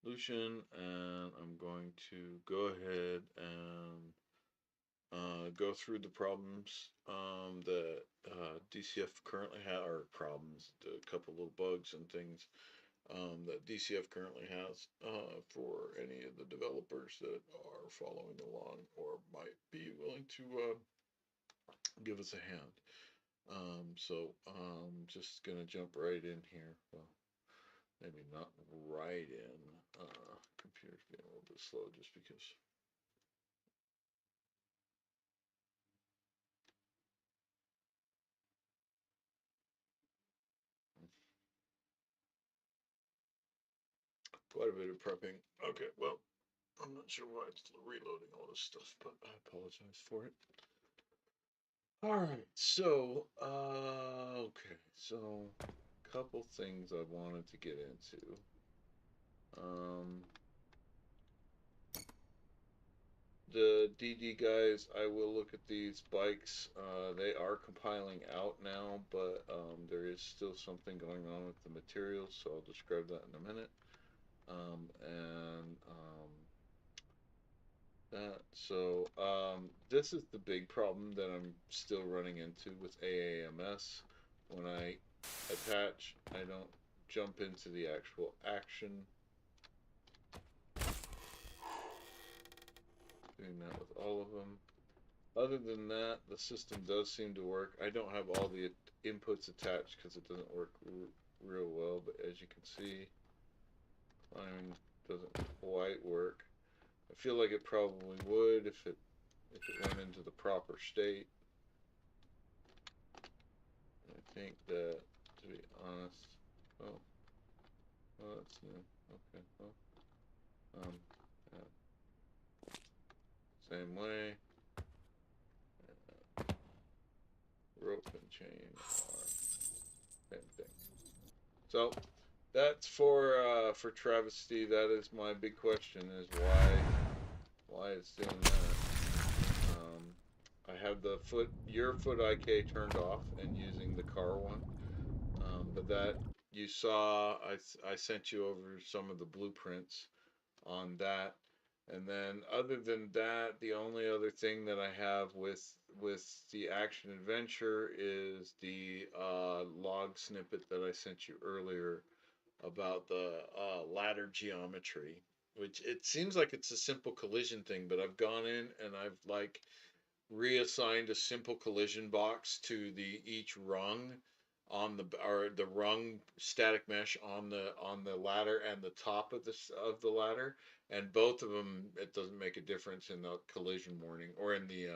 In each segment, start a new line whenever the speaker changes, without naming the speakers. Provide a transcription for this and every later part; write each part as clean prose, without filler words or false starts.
solution, and I'm going to go ahead and go through the problems that DCF currently has, or problems, a couple little bugs and things that DCF currently has for any of the developers that are following along or might be willing to give us a hand. Just gonna jump right in here. Well, maybe not right in. Computer's being a little bit slow just because. Quite a bit of prepping. Okay, well, I'm not sure why it's reloading all this stuff, but I apologize for it. All right, so okay, so a couple things I wanted to get into. Um, the DD guys, I will look at these bikes. They are compiling out now, but there is still something going on with the materials, so I'll describe that in a minute. And that this is the big problem that I'm still running into with AAMS. When I attach, I don't jump into the actual action. Doing that with all of them. Other than that, the system does seem to work. I don't have all the inputs attached because it doesn't work real well, but as you can see, climbing doesn't quite work. I feel like it probably would if it went into the proper state. I think that, to be honest, oh, that's new. Okay, well, yeah. Same way. Rope and chain are same thing. So that's for travesty. That is my big question: is why it's doing that. I have the your foot IK turned off and using the car one. But that you saw, I sent you over some of the blueprints on that. And then other than that, the only other thing that I have with the action adventure is the log snippet that I sent you earlier about the ladder geometry, which it seems like it's a simple collision thing, but I've gone in and I've like reassigned a simple collision box to the each rung on the rung static mesh on the ladder and the top of the ladder, and both of them, it doesn't make a difference in the collision warning or in the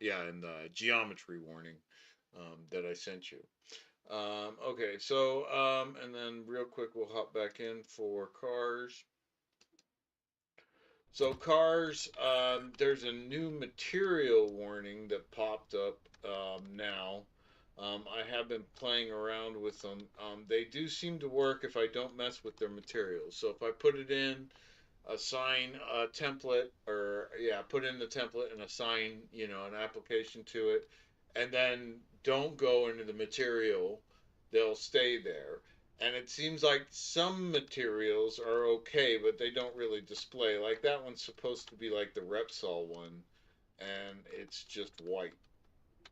in the geometry warning that I sent you. Okay, so and then real quick we'll hop back in for cars. So cars, there's a new material warning that popped up now. I have been playing around with them. They do seem to work if I don't mess with their materials. So if I put it in, assign a template, or yeah, put in the template and assign, an application to it, and then don't go into the material, they'll stay there. And it seems like some materials are okay, but they don't really display. Like that one's supposed to be like the Repsol one, and it's just white.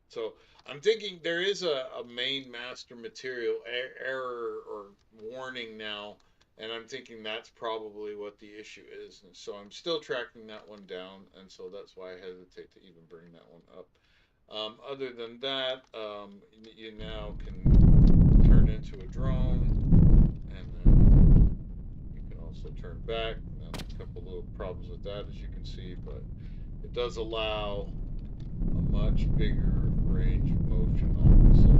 So I'm thinking there is a main master material error or warning now, and I'm thinking that's probably what the issue is. And so I'm still tracking that one down, and so that's why I hesitate to even bring that one up. Other than that, you now can turn into a drone, and then you can also turn back. Now, a couple little problems with that, as you can see, but it does allow a much bigger range of motion also.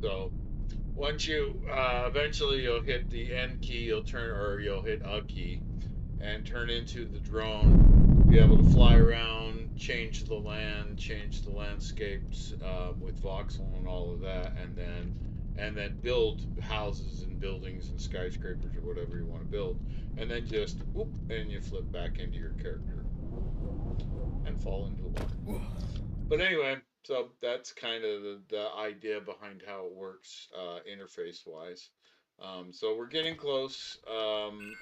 So once you eventually you'll hit the N key, you'll hit a key and turn into the drone. Be able to fly around, change the land, change the landscapes with voxel and all of that, and then build houses and buildings and skyscrapers or whatever you want to build, and then just whoop, and you flip back into your character and fall into the water. But anyway, so that's kind of the idea behind how it works interface wise. So we're getting close.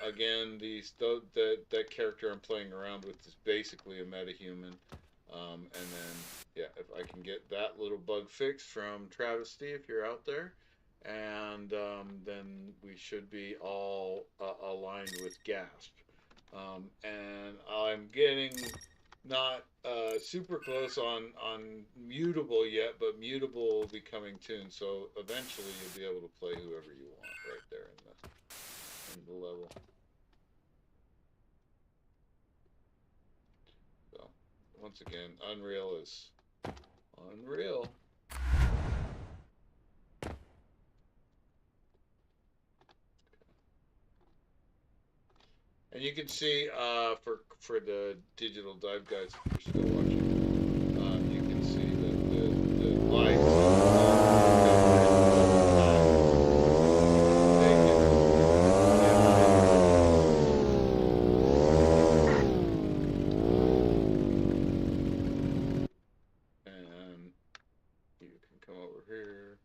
Again, that character I'm playing around with is basically a metahuman. And then yeah, if I can get that little bug fixed from Travesty, if you're out there, and then we should be all aligned with Gasp. And I'm getting not super close on mutable yet, but mutable will be coming soon. So eventually you'll be able to play whoever you want right there in the level. So once again, Unreal is Unreal. And you can see for the digital dive guys, if you're still watching, you can see that the lights and you can come over here.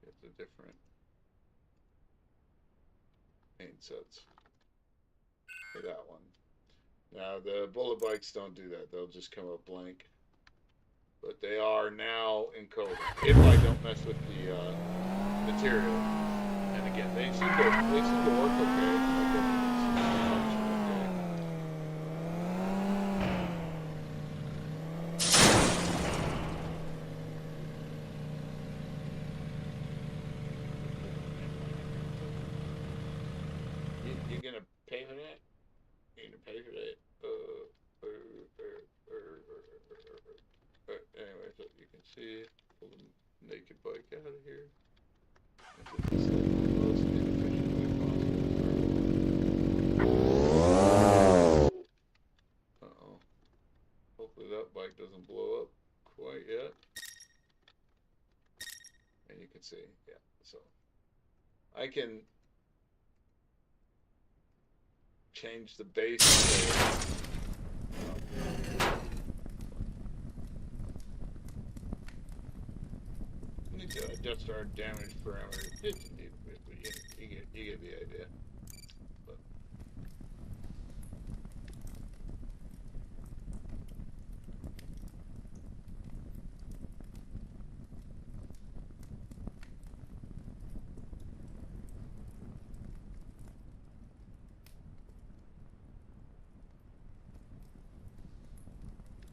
Get the different paint sets for that one. Now the bullet bikes don't do that; they'll just come up blank. But they are now encoded if I don't mess with the material. And again, they seem to work okay. You gonna pay for that? You gonna pay for that? Anyway, so you can see, pull the naked bike out of here. And do this like the most inefficient way possible. Uh-oh. Hopefully that bike doesn't blow up quite yet. And you can see, yeah, so I can change the base. We need to adjust our damage parameters just a little bit, but you get the idea. But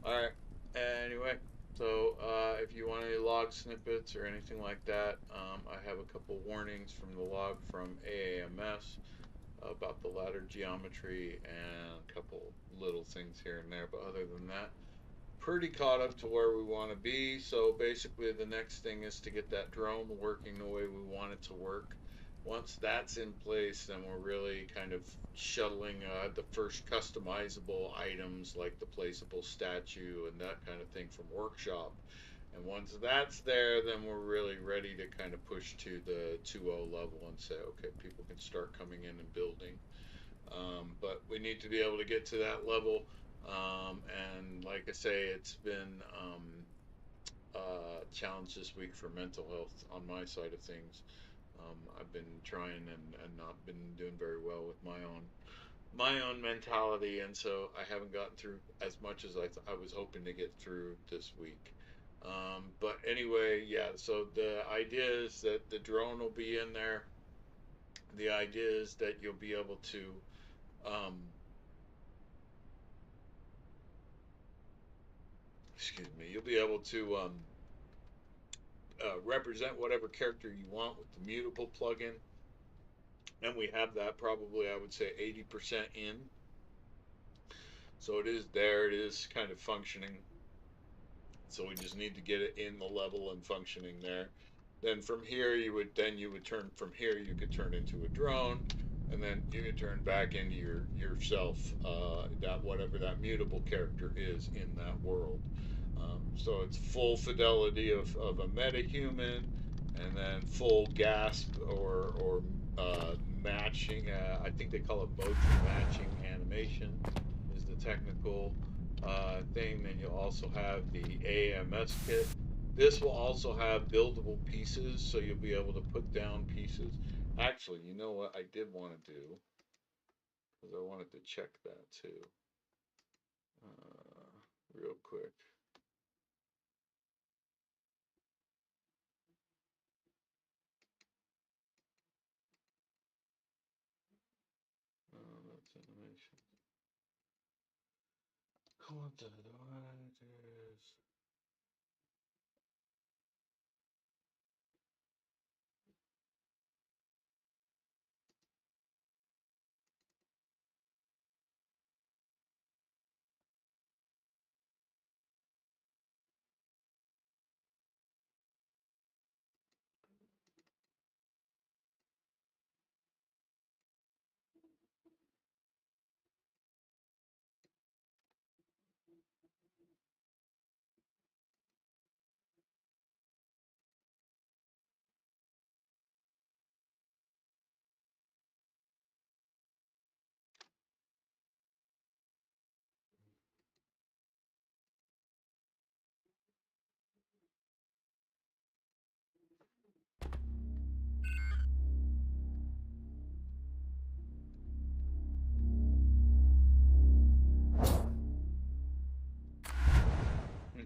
all right. Anyway, so if you want any log snippets or anything like that, I have a couple warnings from the log from AAMS about the ladder geometry and a couple little things here and there. But other than that, pretty caught up to where we want to be. So basically, the next thing is to get that drone working the way we want it to work. Once that's in place, then we're really kind of shuttling the first customizable items like the placeable statue and that kind of thing from workshop. And once that's there, then we're really ready to kind of push to the 2.0 level and say, okay, people can start coming in and building. But we need to be able to get to that level. And like I say, it's been a challenge this week for mental health on my side of things. I've been trying and not been doing very well with my own mentality, and so I haven't gotten through as much as I was hoping to get through this week. But anyway, yeah. So the idea is that the drone will be in there. The idea is that you'll be able to um, excuse me, you'll be able to represent whatever character you want with the mutable plugin. And we have that probably, I would say, 80% in. So it is there, it is kind of functioning. So we just need to get it in the level and functioning there. Then from here, you would turn from here, you could turn into a drone. And then you can turn back into yourself, that whatever that mutable character is in that world. So it's full fidelity of a metahuman, and then full gasp or matching. I think they call it motion matching animation is the technical thing. Then you'll also have the AMS kit. This will also have buildable pieces, so you'll be able to put down pieces. Actually, you know what I did want to do, because I wanted to check that too, real quick. That's animation. What the is?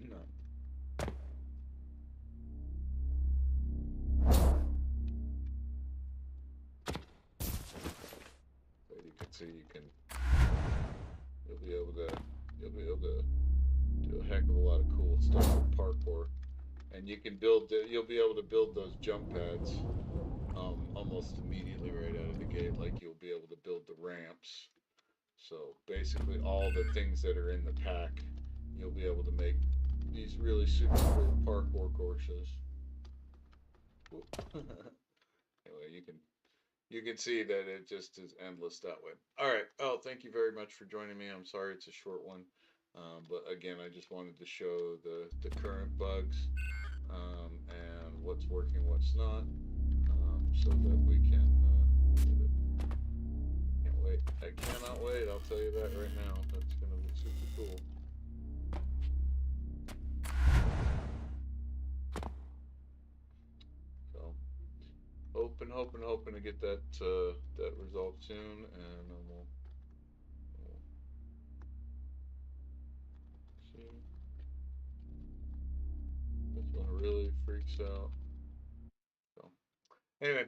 No. But you can see you'll be able to you'll be able to do a heck of a lot of cool stuff with parkour, and you can build you'll be able to build those jump pads almost immediately right out of the gate. Like you'll be able to build the ramps. So basically, all the things that are in the pack, you'll be able to make these really super cool parkour courses. Anyway, you can see that it just is endless that way. All right. Oh, thank you very much for joining me. I'm sorry it's a short one, but again, I just wanted to show the current bugs and what's working, what's not, so that we can. Can't wait. I cannot wait. I'll tell you that right now. That's gonna be super cool. So, hoping to get that resolved soon, and we'll see. This one really freaks out. So, anyway,